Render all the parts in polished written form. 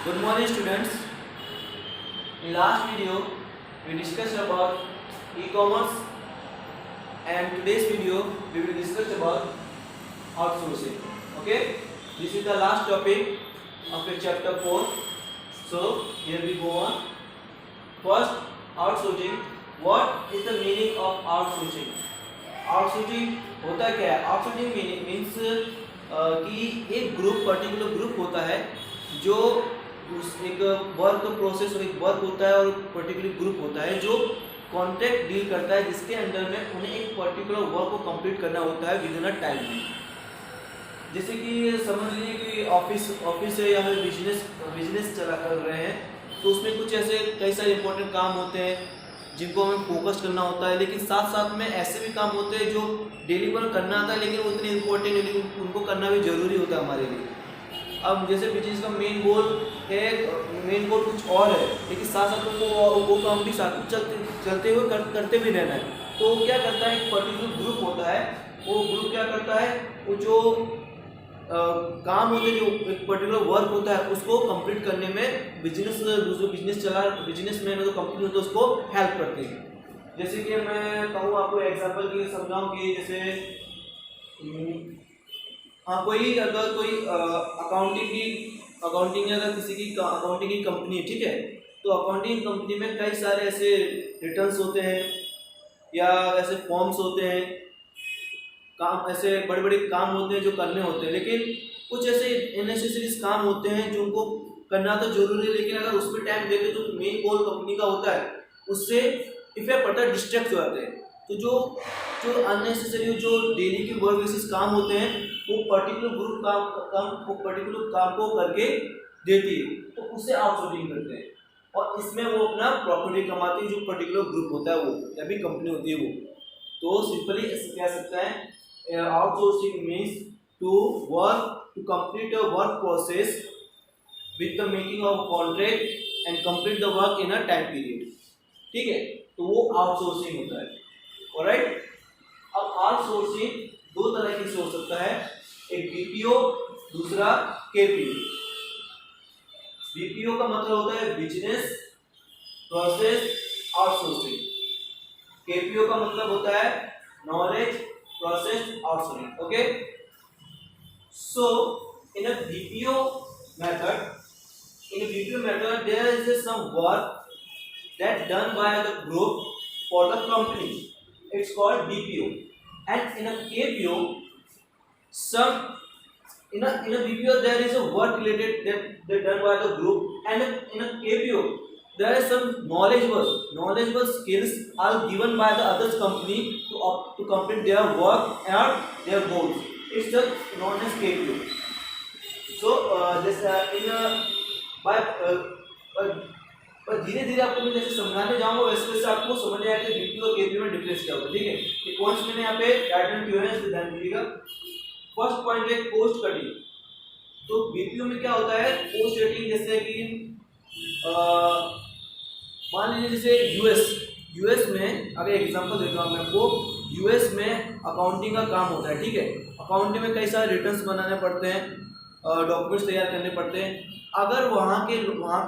Good morning, students. In last video, we discussed about e-commerce, and today's video we will discuss about outsourcing. Okay, this is the last topic of the chapter 4. So here we go on. First, outsourcing. What is the meaning of outsourcing? Outsourcing होता क्या है? Outsourcing means कि एक particular group होता है जो उस एक वर्क प्रोसेस और एक वर्क होता है और पर्टिकुलर ग्रुप होता है जो कॉन्ट्रैक्ट डील करता है, जिसके अंडर में उन्हें एक पर्टिकुलर वर्क को कंप्लीट करना होता है विद इन अ टाइम में। जैसे कि समझ लीजिए कि ऑफिस है या फिर बिजनेस चला कर रहे हैं, तो उसमें कुछ ऐसे कई सारे इंपॉर्टेंट काम होते हैं जिनको हमें फोकस करना होता है, लेकिन साथ साथ में ऐसे भी काम होते हैं जो डिलीवर करना आता है लेकिन वो इतने इम्पोर्टेंट नहीं, उनको करना भी ज़रूरी होता है हमारे लिए। अब जैसे बिजनेस का मेन गोल कुछ और है, लेकिन साथ साथ वो काम भी साथ चलते हुए करते भी रहना है। तो क्या करता है, एक पर्टिकुलर ग्रुप होता है, वो ग्रुप क्या करता है, वो जो काम होते हैं, जो एक पर्टिकुलर वर्क होता है उसको कंप्लीट करने में बिजनेसमैन जो कंपनी होता है उसको हेल्प करते हैं। जैसे कि मैं कहूँ आपको एग्जांपल के लिए समझाऊँ कि जैसे कोई अकाउंटिंग अगर किसी की अकाउंटिंग की कंपनी है, ठीक है, तो अकाउंटिंग कंपनी में कई सारे ऐसे रिटर्न्स होते हैं या ऐसे फॉर्म्स होते हैं, काम ऐसे बड़े बड़े काम होते हैं जो करने होते हैं, लेकिन कुछ ऐसे अननेसेसरी काम होते हैं जो उनको करना तो जरूरी है, लेकिन अगर उसमें टाइम देते तो मेन गोल कंपनी का होता है उससे इफेक्ट पड़ता है, डिस्ट्रैक्ट हो जाते हैं। तो जो अननेसेसरी जो डेली के वर्क बेसिस काम होते हैं वो पर्टिकुलर ग्रुप पर्टिकुलर काम को करके देती है, तो उससे आउटसोर्सिंग करते हैं और इसमें वो अपना प्रॉफिट कमाती है, जो पर्टिकुलर ग्रुप होता है वो या भी कंपनी होती है वो। तो सिंपली कह सकता है outsourcing means to complete a work process with the making of contract and complete the work in a time period। ठीक है, तो वो आउटसोर्सिंग होता है। ऑलराइट, अब आउटसोर्सिंग दो तरह से हो सकता है, एक बीपीओ, दूसरा केपीओ। बीपीओ का मतलब होता है बिजनेस प्रोसेस आउटसोर्सिंग, केपीओ का मतलब होता है knowledge process outsourcing। Okay, so in a BPO method there is some work that done by the group for the company, it's called BPO, and in a KPO in a BPO there is a work related that done by the group, and in a KPO there are some knowledgeable skills are given by the other company to complete their work and their goals. It's just known as KPO। So धीरे धीरे आपको मैं जैसे समझाने जाऊंगा वैसे आपको समझ आएगा कि बीपीओ और केपीओ में डिफरेंस क्या होता है। ठीक है, ये पॉइंट्स मैंने यहाँ पे टाइटल किए हैं, ध्यान दीजिएगा। फर्स्ट पॉइंट है पोस्ट कटिंग। तो बीपीओ में क्या होता है, पोस्ट कटिंग, जैसे कि मान लीजिए जैसे यूएस में, अगर एग्जांपल देता हूँ मैं आपको, यूएस में अकाउंटिंग का काम होता है। ठीक है, अकाउंटिंग में कई सारे रिटर्न्स बनाने पड़ते हैं, डॉक्यूमेंट्स तैयार करने पड़ते हैं। अगर वहाँ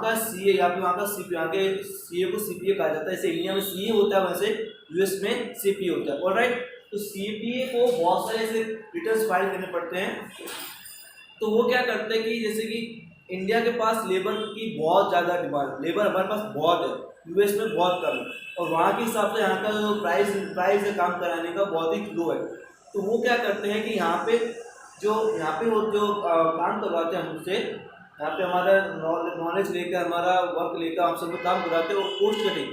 का सीए या फिर वहाँ का सीए को सीपीए कहा जाता है, जैसे इंडिया में सीए होता है वैसे यूएस में सीपीए होता है। ऑलराइट, तो सीपीए को बहुत सारे ऐसे रिटर्न्स फाइल करने पड़ते हैं। तो वो क्या करते हैं कि जैसे कि इंडिया के पास लेबर की बहुत ज़्यादा डिमांड, लेबर हमारे पास बहुत है, यूएस में बहुत कम है, और वहाँ के हिसाब से यहाँ का जो प्राइस है काम कराने का बहुत ही लो है। तो वो क्या करते हैं कि यहाँ पे वो जो काम करवाते हैं हमसे, यहाँ पे हमारा नॉलेज लेकर, हमारा वर्क लेकर हम सब काम कराते हैं, वो पोस्ट कटिंग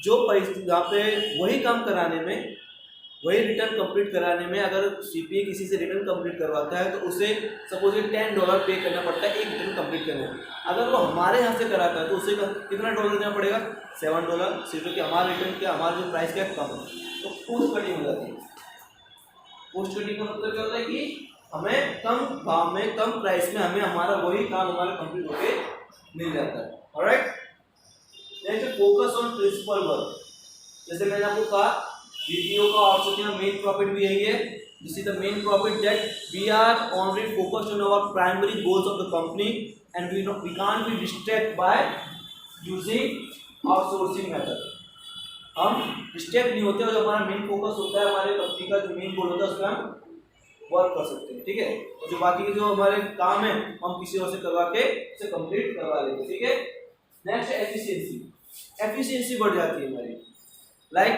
जो पैसे यहाँ पे वही काम कराने में, वही रिटर्न कंप्लीट कराने में, अगर सीपीए किसी से रिटर्न कंप्लीट करवाता है तो उसे सपोज $10 पे करना पड़ता है एक रिटर्न कंप्लीट करने में। अगर वो हमारे यहाँ से कराता है तो उसे कितना डॉलर देना पड़ेगा, $7, सिर्फ कि हमारा रिटर्न क्या, हमारा जो प्राइस क्या कम है। तो पोस्ट कटिंग हो जाती है। पोस्ट कटिंग का मतलब क्या होता है कि हमें कम दाम में, कम प्राइस में हमें हमारा वही काम हमारा कंप्लीट होके मिल जाता है। Alright, next focus on principal work. जैसे मैंने आपको कहा बीपीओ का आउटसोर्सिंग का मेन प्रॉफिट भी यही है. This is the main profit that we are only focused on our primary goals of the company and we can't be distract by using outsourcing method. हम डिस्ट्रैक्ट नहीं होते और जो हमारा मेन फोकस होता है हमारे कंपनी का जो मेन गोल होता है उस पर हम वर्क कर सकते हैं. ठीक है. और जो बाकी के जो हमारे काम है हम किसी और से करवा के उसे कंप्लीट करवा लेंगे. ठीक है. Next efficiency. एफिशिएंसी बढ़ जाती है हमारी. Like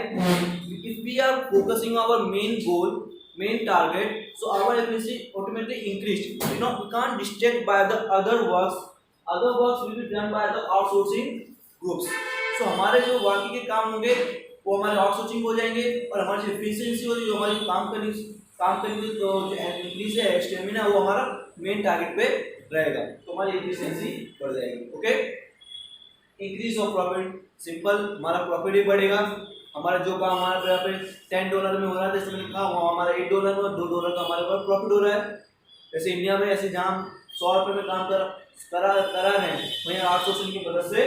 if we are focusing our main goal, main target, so our efficiency automatically increased. We can't distract by the other works. Other works will be done by the outsourcing groups. So हमारे जो बाकी के काम होंगे वो हमारे outsourcing हो जाएंगे और हमारी जो एफिशिएंसी होगी जो हमारी काम करने की तो जो इंक्रीज है स्टेमिना वो हमारा मेन टारगेट पे रहेगा तो हमारी एफिशिएंसी बढ़ जाएगी. Okay. Increase of profit. Simple, हमारा प्रॉफिट ही बढ़ेगा. हमारा जो काम हमारे यहाँ पे $10 में हो रहा है जैसे मैंने कहा वो हमारा $8 में $2 का हमारे पास प्रॉफिट हो रहा है. जैसे इंडिया में ऐसे जहाँ $100 में काम करा रहे हैं वहीं आउटसोर्सिंग की मदद से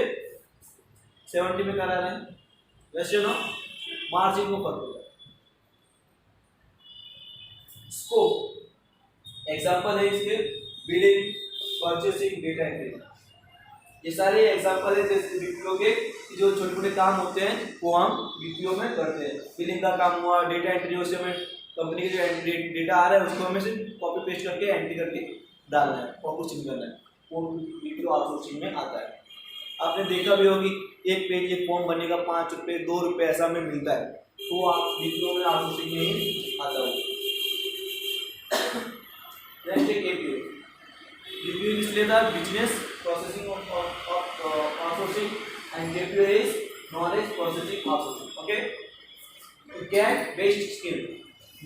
70 में करा रहे हैं. वैसे ना मार्जिन को फर्क होता है. स्कोप एग्जांपल है इसके बिलिंग, परचेसिंग, डेटा एंट्री. ये सारे एग्जांपल है जैसे बीपीओ के जो छोटे छोटे काम होते हैं वो हम बीपीओ में करते हैं. बिलिंग का काम हुआ, डेटा एंट्री हो, हमें कंपनी के जो डेटा आ रहा है उसको हमें सिर्फ कॉपी पेस्ट करके एंट्री करके डालना है और कुछ नहीं करना है. वो बीपीओ आउटसोर्सिंग में आता है. आपने देखा भी होगी एक पेज एक फॉर्म बनेगा ₹5 ₹2 ऐसा हमें मिलता है तो आप बीपीओ में आउटसोर्सिंग में ही आता है. नेक्स्ट है केपीओ. बीपीओ इसलिए था business processing of outsourcing and KPO is knowledge processing outsourcing. Okay. To get best skill,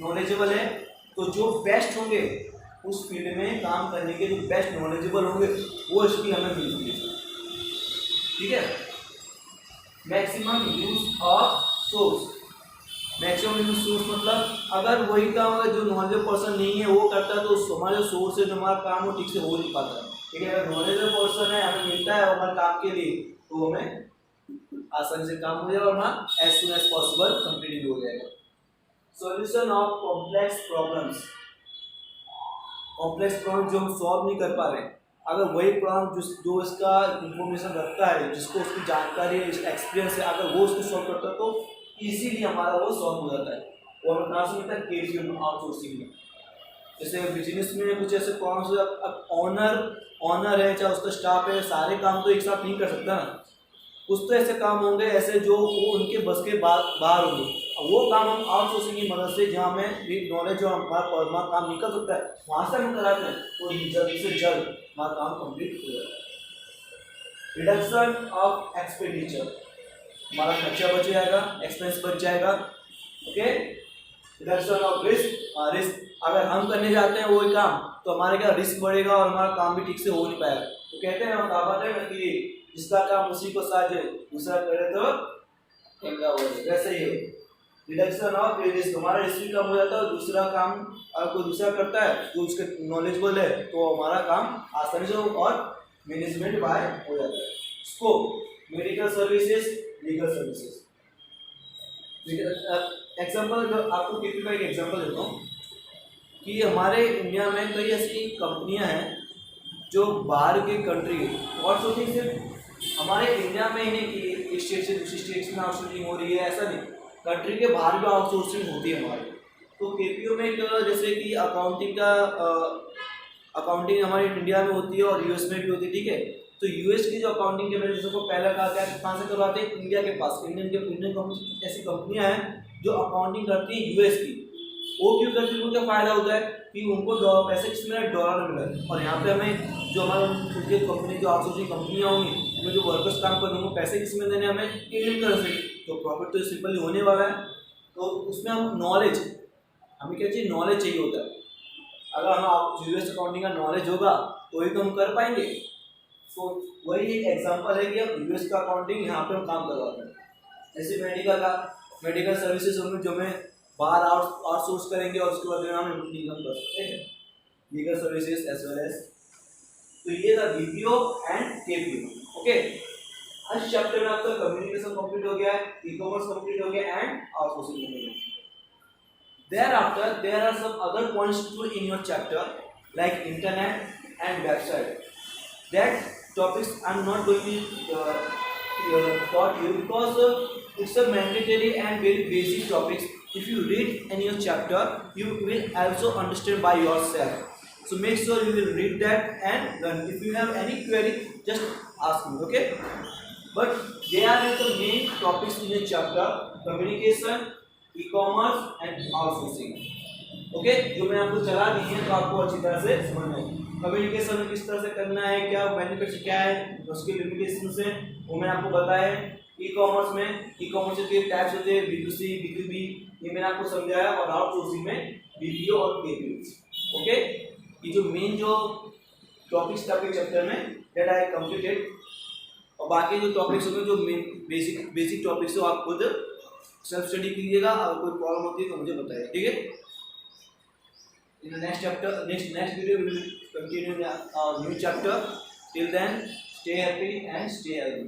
knowledgeable है तो जो बेस्ट होंगे उस फील्ड में काम करने के जो बेस्ट नॉलेजेबल होंगे वो स्किल हमें मिलती है. ठीक है. Maximum use of source. Maximum use source मतलब अगर वही काम अगर जो नॉलेजेबल पर्सन नहीं है वो करता है तो हमारा जो सोर्स है जो हमारा काम वो ठीक से हो नहीं पाता है. ठीक है. अगर नॉलेजेबल पर्सन है हमें मिलता है हमारे काम के लिए तो हमें आसानी से काम हो जाएगा और हाँ as soon as possible complete भी हो जाएगा. Solution of complex problems. Complex problem जो हम सॉल्व नहीं कर पा रहे हैं अगर वही प्रॉब्लम जो इसका इंफॉर्मेशन रखता है जिसको उसकी जानकारी है एक्सपीरियंस है अगर वो उसको सॉल्व करता है तो इजीली हमारा वो सॉल्व हो जाता है. वो हमें कहाँ से मिलता है केपीओ में आउटसोर्सिंग में. जैसे बिजनेस में कुछ ऐसे प्रॉब्लम्स अब ऑनर है चाहे उसका स्टाफ है सारे काम तो एक साथ नहीं कर सकता ना. कुछ तो ऐसे काम होंगे ऐसे जो वो उनके बस के बाहर होंगे. वो काम हम आउटसोर्सिंग की मदद से जहाँ हमें नॉलेज जो हमारा काम निकल सकता है वहाँ से हम कराते हैं तो जल्द से जल्द हमारा काम कंप्लीट हो जाता है. Reduction of expenditure. हमारा खर्चा बच जाएगा, एक्सपेंस बच जाएगा. ओके. Reduction of risk. अगर हम करने जाते हैं वही काम तो हमारे क्या रिस्क बढ़ेगा और हमारा काम भी ठीक से हो नहीं पाएगा. तो कहते हैं हम कहावत है कि जिसका काम उसी को साझे दूसरा करे तो चंगा हो जाए. वैसे ही रिडक्शन ऑफ रिस्क. हमारा रिस्क भी कम हो जाता है और दूसरा काम अगर कोई दूसरा करता है जो उसके नॉलेजेबल है तो हमारा काम आसानी से और मैनेजमेंट बाय हो जाता है. Scope medical services, legal services. Example आपको केपीओ का एक एग्जाम्पल देता हूँ कि हमारे इंडिया में कई ऐसी कंपनियां हैं जो बाहर के कंट्री आउटसोर्सिंग सिर्फ हमारे इंडिया में ही नहीं कि एक स्टेट से दूसरी स्टेट में आउटसोर्सिंग हो रही है ऐसा नहीं. कंट्री के बाहर भी आउटसोर्सिंग होती है हमारे. तो केपीओ में एक जैसे कि अकाउंटिंग हमारे इंडिया में होती है और यूएस में भी होती है. ठीक है. तो यूएस की जो अकाउंटिंग के मैंने को पहले कहा क्या कहाँ से करवाते हैं इंडिया के पास. इंडियन कंपनी ऐसी कंपनियां हैं जो अकाउंटिंग करती है यूएस की. वो क्यों करती है उनका फायदा होता है कि उनको पैसे किस मिला $, में मिला. और यहाँ पे हमें जो हमारे उनके कंपनी जो आउटसोर्सिंग कंपनियाँ होंगी उनमें जो वर्कर्स काम कर रहे हैं पैसे किस में देने हमें इंडियन करेंसी. तो प्रॉफिट तो सिंपली होने वाला है. तो उसमें हम नॉलेज हमें क्या चाहिए नॉलेज चाहिए होता है. अगर हम यूएस अकाउंटिंग का नॉलेज होगा तो ही तो हम कर पाएंगे. तो वही एक एग्जांपल है कि हम यूएस का अकाउंटिंग यहाँ पे हम काम करवाते हैं. जैसे मेडिकल सर्विसेज होंगे जो हमें बाहर आउटसोर्स करेंगे और उसके बाद हम इनकम कर सकते हैं. Legal services as well as. तो ये था बीपीओ एंड केपीओ. ओके. आज चैप्टर में आपका कम्युनिकेशन कंप्लीट हो गया है, ई कॉमर्स कंप्लीट हो गया एंड आउटसोर्सिंग कंप्लीट हो गया. Thereafter, there are some other points too in your chapter, like internet and website. That topics I'm not going to taught you because it's a mandatory and very basic topics. If you read in your chapter, you will also understand by yourself. So make sure you will read that and learn. If you have any query, just ask me. Okay? But they are the main topics in the chapter: communication, e-commerce and outsourcing. Okay, जो मैं आपको चला दी है तो आपको अच्छी तरह से समझना है। कम्युनिकेशन में किस तरह से करना है, क्या बेनिफिट्स क्या है, उसके लिमिटेशंस हैं, वो मैंने आपको बताया है। ई कॉमर्स के टाइप्स होते हैं, B2C, B2B, ये मैंने आपको समझाया। और आउटसोर्सिंग में BPO और KPO। ओके, ये जो मेन जो टॉपिक्स था चैप्टर में, दैट आई कंप्लीटेड। और बाकी जो टॉपिक्स होंगे, जो बेसिक टॉपिक्स हो, आप खुद सेल्फ स्टडी कीजिएगा। अगर कोई प्रॉब्लम होती है तो मुझे बताइए, ठीक है। In the next chapter, next video, we will continue our new chapter. Till then, stay happy and stay healthy.